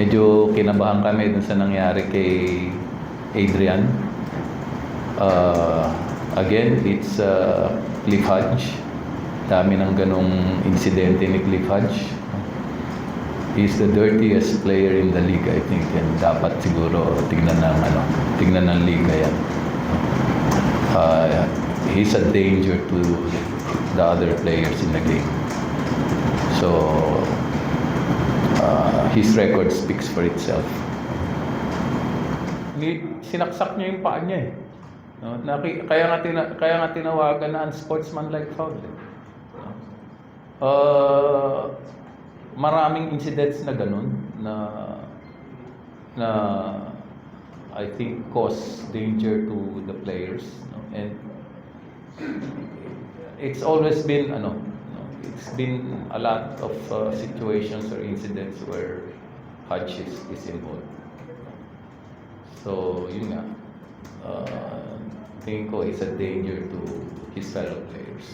medyo kinabahan kami dun sa nangyari kay Adrian. Again, it's Cliff Hodge. Dami ng ganong insidente ni Cliff Hodge. He's the dirtiest player in the league, I think, and dapat siguro tignan ng liga yan. He's a danger to the other players in the game. So, his record speaks for itself. Sinaksak niya yung paa niya eh. No? Kaya nga tinawagan na unsportsmanlike foul. Maraming incidents na ganun na I think cause danger to the players, no? And it's always been it's been a lot of situations or incidents where Hodge is involved. So yun nga, tingin ko is a danger to his fellow players.